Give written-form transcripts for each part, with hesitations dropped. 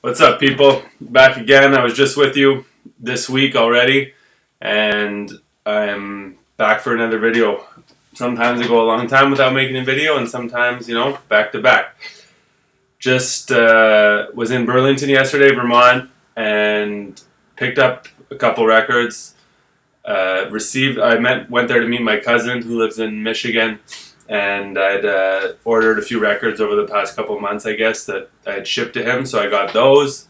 What's up, people? Back again. I was just with you this week already, and I'm back for another video. Sometimes I go a long time without making a video, and sometimes, back to back. Just was in Burlington yesterday, Vermont, and picked up a couple records. Went there to meet my cousin who lives in Michigan, and I'd ordered a few records over the past couple of months, I guess, that I had shipped to him, so I got those.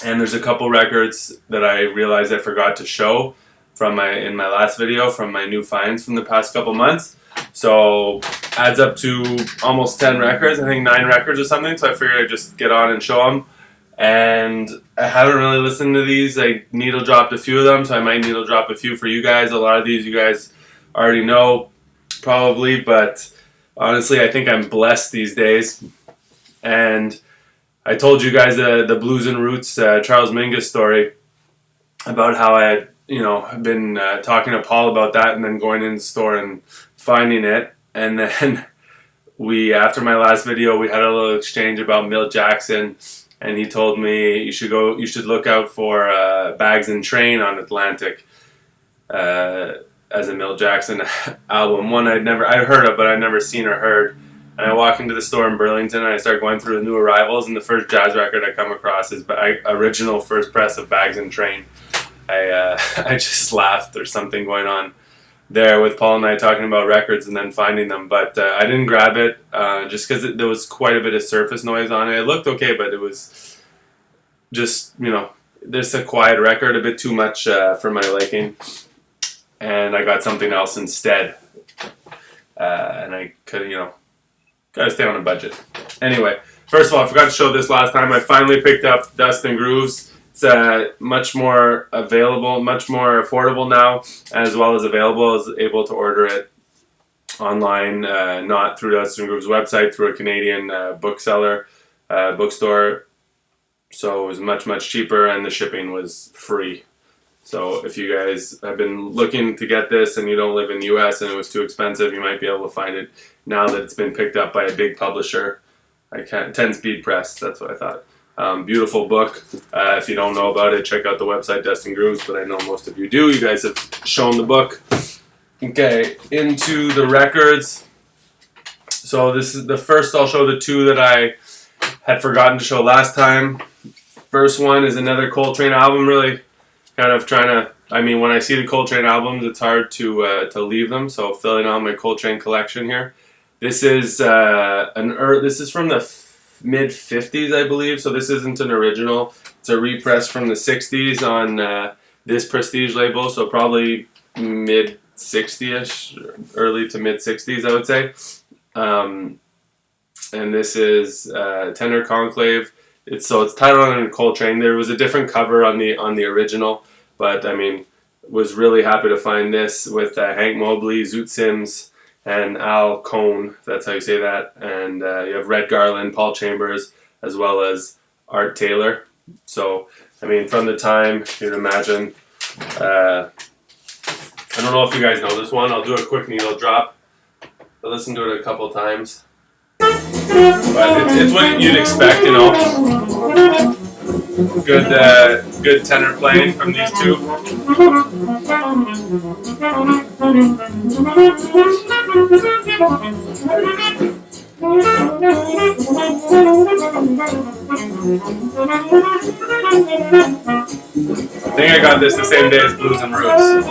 And there's a couple records that I realized I forgot to show in my last video from my new finds from the past couple months. So adds up to almost 10 records, I think 9 records or something, so I figured I'd just get on and show them. And I haven't really listened to these. I needle dropped a few of them, so I might needle drop a few for you guys. A lot of these you guys already know, probably, but honestly, I think I'm blessed these days. And I told you guys the Blues and Roots Charles Mingus story about how I had, been talking to Paul about that, and then going in the store and finding it. And then after my last video, we had a little exchange about Milt Jackson, and he told me you should look out for Bags and Train on Atlantic. As a Milt Jackson album. One I'd heard of, but I'd never seen or heard. And I walk into the store in Burlington, and I start going through the new arrivals, and the first jazz record I come across is original first press of Bags and Train. I just laughed. There's something going on there with Paul and I talking about records and then finding them, but I didn't grab it just because there was quite a bit of surface noise on it. It looked okay, but it was just, there's a quiet record, a bit too much for my liking. And I got something else instead. And I could, gotta stay on a budget. Anyway, first of all, I forgot to show this last time. I finally picked up Dustin Grooves. It's much more available, much more affordable now, as well as available. I was able to order it online, not through Dustin Grooves' website, through a Canadian bookstore. So it was much, much cheaper, and the shipping was free. So if you guys have been looking to get this and you don't live in the US and it was too expensive, you might be able to find it now that it's been picked up by a big publisher. 10-speed press, that's what I thought. Beautiful book. If you don't know about it, check out the website Dustin Grooves, but I know most of you do. You guys have shown the book. Okay, into the records. So this is the first. I'll show the two that I had forgotten to show last time. First one is another Coltrane album, really. Kind of trying to, when I see the Coltrane albums, it's hard to leave them. So filling out my Coltrane collection here. This is this is from the mid '50s, I believe. So this isn't an original. It's a repress from the '60s on this Prestige label. So probably mid '60ish, early to mid '60s, I would say. And this is Tender Conclave. It's titled on Coltrane. There was a different cover on the original, but was really happy to find this with Hank Mobley, Zoot Sims, and Al Cohn. If that's how you say that. And you have Red Garland, Paul Chambers, as well as Art Taylor. So from the time, you'd imagine. I don't know if you guys know this one. I'll do a quick needle drop. I listened to it a couple times. But it's what you'd expect, Good tenor playing from these two. I think I got this the same day as Blues and Roots.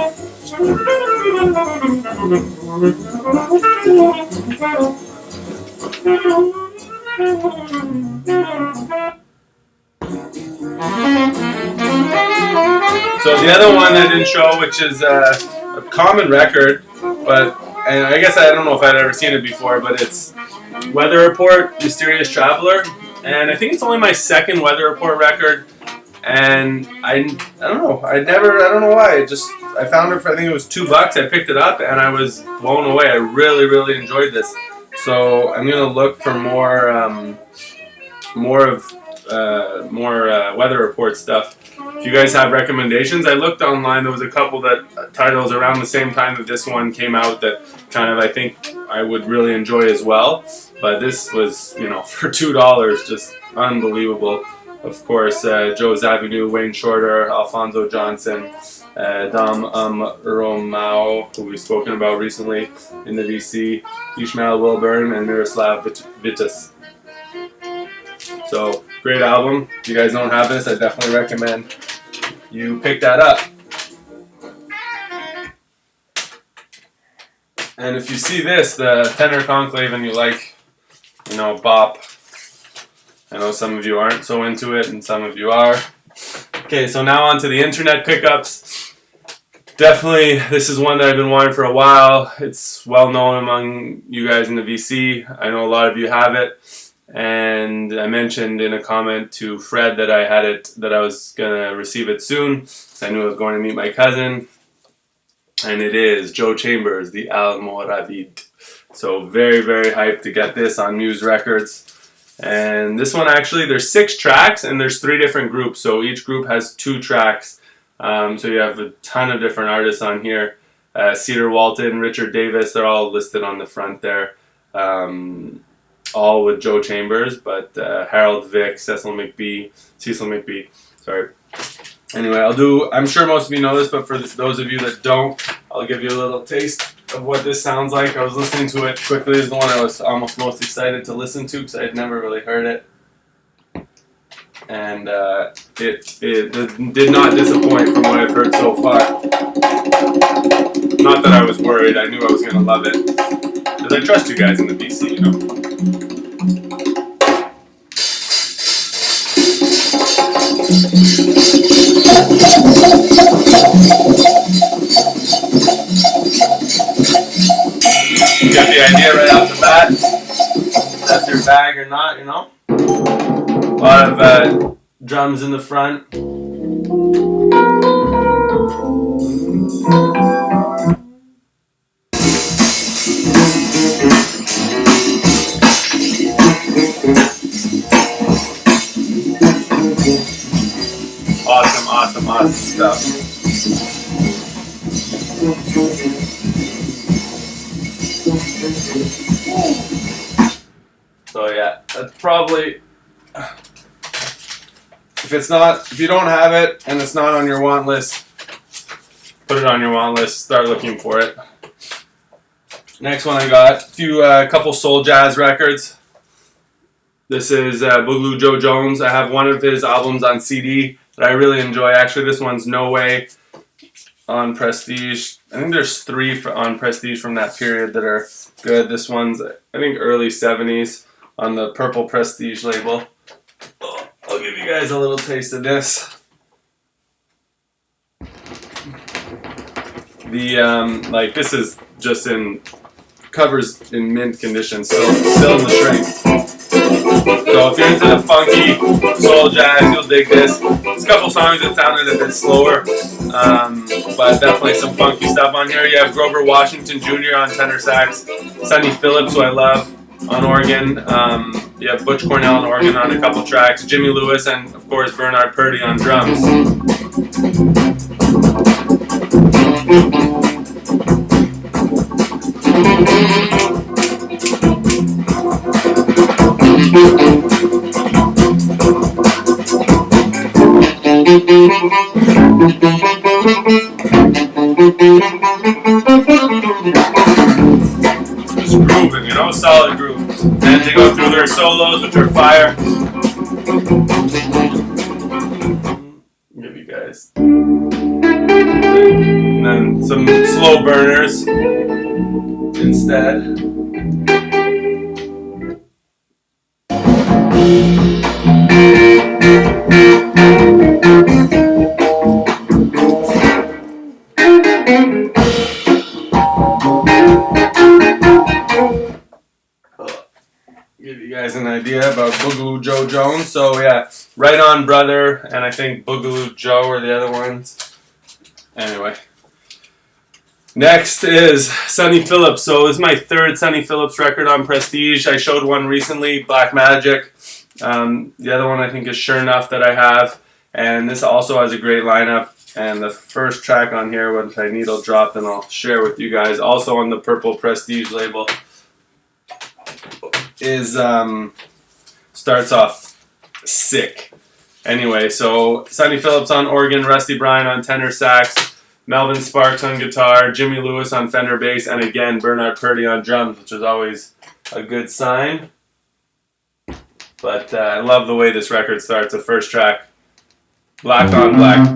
So the other one I didn't show, which is a common record, and I guess I don't know if I'd ever seen it before, but it's Weather Report, Mysterious Traveler, and I think it's only my second Weather Report record, and I don't know, I don't know why, I found it for, I think it was $2, I picked it up, and I was blown away. I really, really enjoyed this. So I'm gonna look for more Weather Report stuff. If you guys have recommendations, I looked online. There was a couple titles around the same time that this one came out that kind of I think I would really enjoy as well. But this was, for $2, just unbelievable. of course, Joe's Avenue, Wayne Shorter, Alfonso Johnson, Dom Romao, who we've spoken about recently in the VC, Ishmael Wilburn, and Miroslav Vitas. So, great album. If you guys don't have this, I definitely recommend you pick that up. And if you see this, the tenor conclave, and you like, you know, bop, I know some of you aren't so into it, and some of you are. Okay, so now on to the internet pickups. Definitely, this is one that I've been wanting for a while. It's well known among you guys in the VC. I know a lot of you have it. And I mentioned in a comment to Fred that I had it, that I was going to receive it soon. So I knew I was going to meet my cousin. And it is Joe Chambers, the Almoravid. So very, very hyped to get this on Muse Records. And this one actually, there's 6 tracks and there's 3 different groups. So each group has 2 tracks. So you have a ton of different artists on here. Cedar Walton, Richard Davis, they're all listed on the front there. All with Joe Chambers, but Harold Vick, Cecil McBee, sorry. Anyway, I'm sure most of you know this, but for those of you that don't, I'll give you a little taste of what this sounds like. I was listening to it quickly. It's the one I was almost most excited to listen to because I had never really heard it. And it did not disappoint from what I've heard so far. Not that I was worried. I knew I was going to love it. Because I trust you guys in the VC, you know. You get the idea right off the bat. If that's your bag or not, you know. A lot of drums in the front. Awesome stuff. So yeah, that's probably, if you don't have it and it's not on your want list, put it on your want list, start looking for it. Next one I got, a couple soul jazz records. This is Boogaloo Joe Jones. I have one of his albums on CD that I really enjoy. Actually, this one's No Way on Prestige. I think there's 3 on Prestige from that period that are good. This one's, I think, early 70s on the Purple Prestige label. I'll give you guys a little taste of this. This is just covers in mint condition, still in the shrink. So if you're into the funky soul jazz, you'll dig this. There's a couple songs that sounded a bit slower, but definitely some funky stuff on here. You have Grover Washington Jr. on tenor sax, Sonny Phillips, who I love, on organ. You have Butch Cornell on organ on a couple tracks, Jimmy Lewis, and of course Bernard Purdy on drums. Just grooving, you know, solid groove. And they go through their solos, which are fire. Give you guys. And then some slow burners instead. Give you guys an idea about Boogaloo Joe Jones. So yeah, Right On Brother, and I think Boogaloo Joe are the other ones. Anyway. Next is Sonny Phillips. So this is my 3rd Sonny Phillips record on Prestige. I showed one recently, Black Magic. The other one I think is Sure Enough that I have. And this also has a great lineup. And the first track on here, which I needle dropped and I'll share with you guys, also on the Purple Prestige label, is starts off sick. Anyway, so Sonny Phillips on organ, Rusty Bryan on tenor sax, Melvin Sparks on guitar, Jimmy Lewis on Fender bass, and again Bernard Purdy on drums, which is always a good sign. But I love the way this record starts. The first track, Black on Black.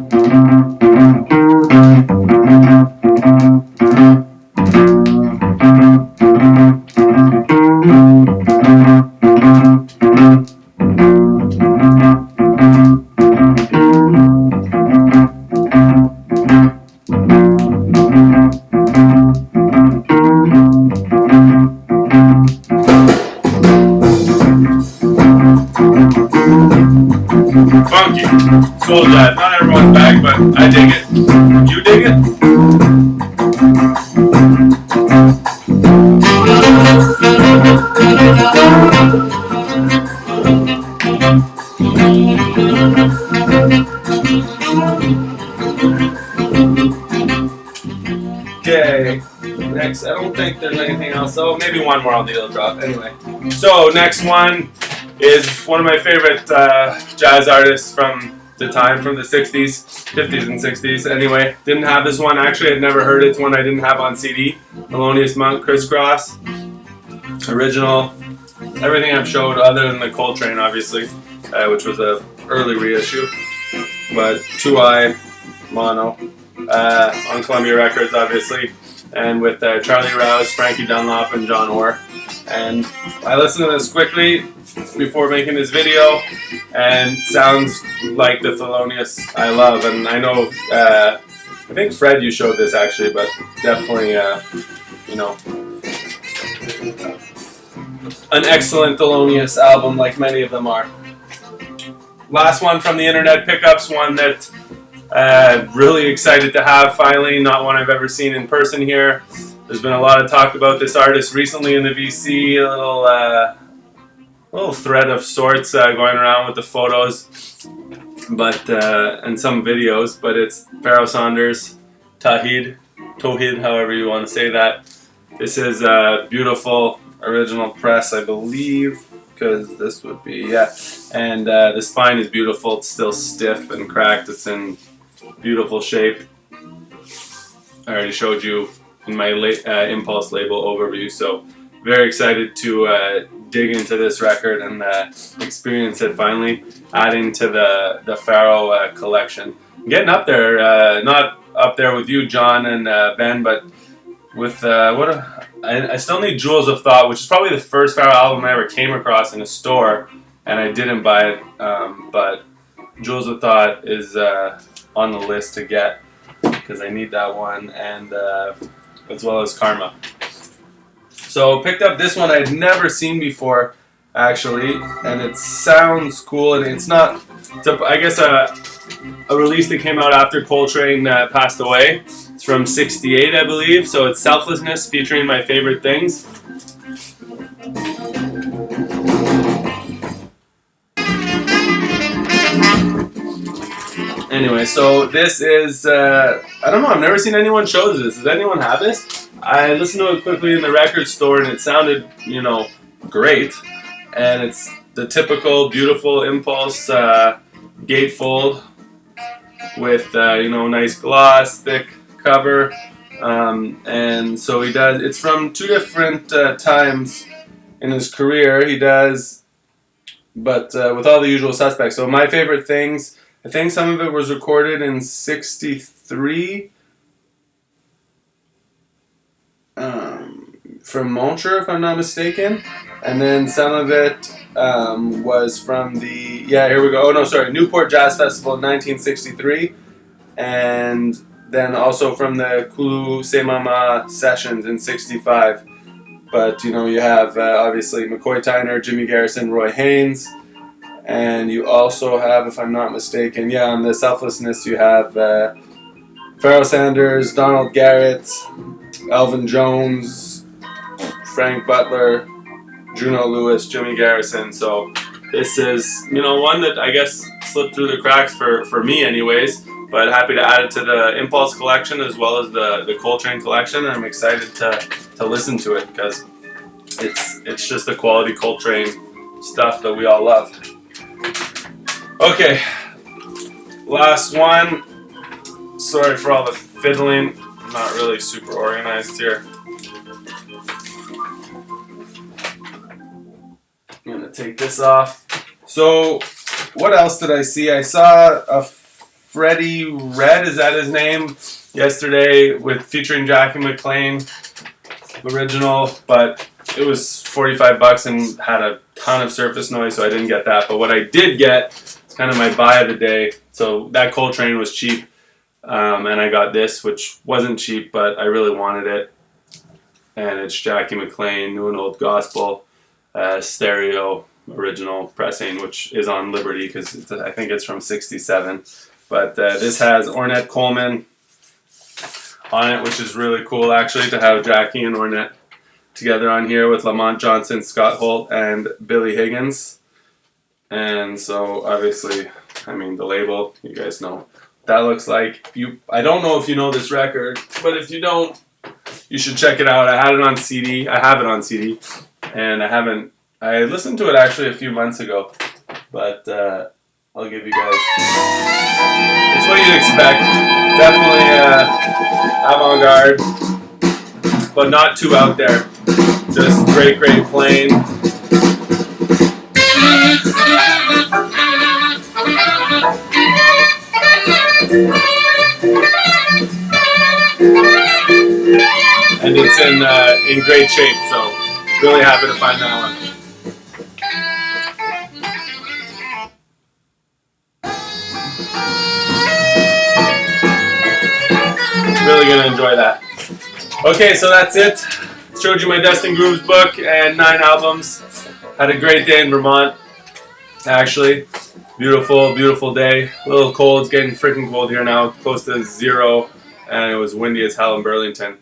Funky. Soul jazz. Not everyone's bag, but I dig it. You dig it? Okay. Next, I don't think there's anything else. Oh, maybe one more on the needle drop. Anyway. So, next one is one of my favorite jazz artists from the time, from the 60s, 50s and 60s. Anyway, didn't have this one. Actually, I'd never heard it. It's one I didn't have on CD. Loneliest Monk, Crisscross. Original. Everything I've showed other than the Coltrane, obviously, which was a early reissue. But 2i, mono, on Columbia Records, obviously. And with Charlie Rouse, Frankie Dunlop, and John Orr. And I listened to this quickly before making this video, and sounds like the Thelonious I love. And I know, I think Fred, you showed this actually, but definitely, you know, an excellent Thelonious album, like many of them are. Last one from the internet pickups, one that really excited to have finally, not one I've ever seen in person here. There's been a lot of talk about this artist recently in the VC, a little thread of sorts going around with the photos, but and some videos. But it's Beryl Saunders, Tawhid, however you want to say that. This is a beautiful original press, I believe, because this would be, yeah. And the spine is beautiful. It's still stiff and cracked. It's in beautiful shape. I already showed you in my Impulse label overview, so very excited to dig into this record and experience it finally, adding to the Pharaoh collection. I'm getting up there, not up there with you, John and Ben, but with I still need Jewels of Thought, which is probably the first Pharaoh album I ever came across in a store, and I didn't buy it, but Jewels of Thought is on the list to get, because I need that one, and as well as Karma. So picked up this one I had never seen before, actually, and it sounds cool, and it's not, I guess a release that came out after Coltrane passed away. It's from '68, I believe, so it's Selflessness featuring My Favorite Things. Anyway, so this is, I don't know, I've never seen anyone show this. Does anyone have this? I listened to it quickly in the record store, and it sounded, you know, great. And it's the typical beautiful Impulse gatefold with, you know, nice gloss, thick cover. And so he does, it's from two different times in his career. He does, but with all the usual suspects. So My Favorite Things, I think some of it was recorded in '63 from Montreux, if I'm not mistaken. And then some of it was from the, yeah, here we go. Oh, no, sorry, Newport Jazz Festival in 1963. And then also from the Kulu Se Mama sessions in '65. But, you know, you have obviously McCoy Tyner, Jimmy Garrison, Roy Haynes. And you also have, if I'm not mistaken, yeah, on the Selflessness you have Beryl Saunders, Donald Garrett, Elvin Jones, Frank Butler, Juno Lewis, Jimmy Garrison. So this is, you know, one that I guess slipped through the cracks for me anyways, but happy to add it to the Impulse collection as well as the Coltrane collection, and I'm excited to listen to it because it's just the quality Coltrane stuff that we all love. Okay, last one. Sorry for all the fiddling. I'm not really super organized here. I'm gonna take this off. So, what else did I see? I saw a Freddie Red, is that his name? Yesterday with featuring Jackie McLean, original, but it was 45 bucks and had a ton of surface noise, so I didn't get that. But what I did get, it's kind of my buy of the day. So that Coltrane was cheap, and I got this, which wasn't cheap, but I really wanted it. And it's Jackie McLean, New and Old Gospel, stereo original pressing, which is on Liberty because I think it's from '67. But this has Ornette Coleman on it, which is really cool actually to have Jackie and Ornette together on here with Lamont Johnson, Scott Holt, and Billy Higgins. And so obviously, I mean the label, you guys know what that looks like. I don't know if you know this record, but if you don't, you should check it out. I had it on CD. I have it on CD, and I listened to it actually a few months ago, but I'll give you guys. It's what you'd expect. Definitely avant-garde, but not too out there. Just great playing. And it's in great shape, so really happy to find that one. Really gonna enjoy that. Okay, so that's it. Showed you my Dustin Grooves book and 9 albums. Had a great day in Vermont, actually. Beautiful day. A little cold. It's getting freaking cold here now, close to 0, and it was windy as hell in Burlington.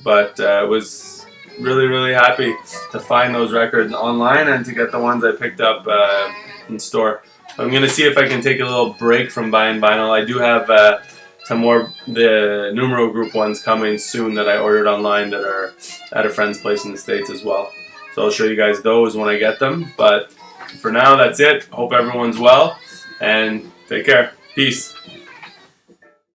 But was really happy to find those records online and to get the ones I picked up in store. I'm gonna see if I can take a little break from buying vinyl. I do have some more the Numero Group ones coming soon that I ordered online that are at a friend's place in the States as well. So I'll show you guys those when I get them. But for now, that's it. Hope everyone's well, and take care. Peace.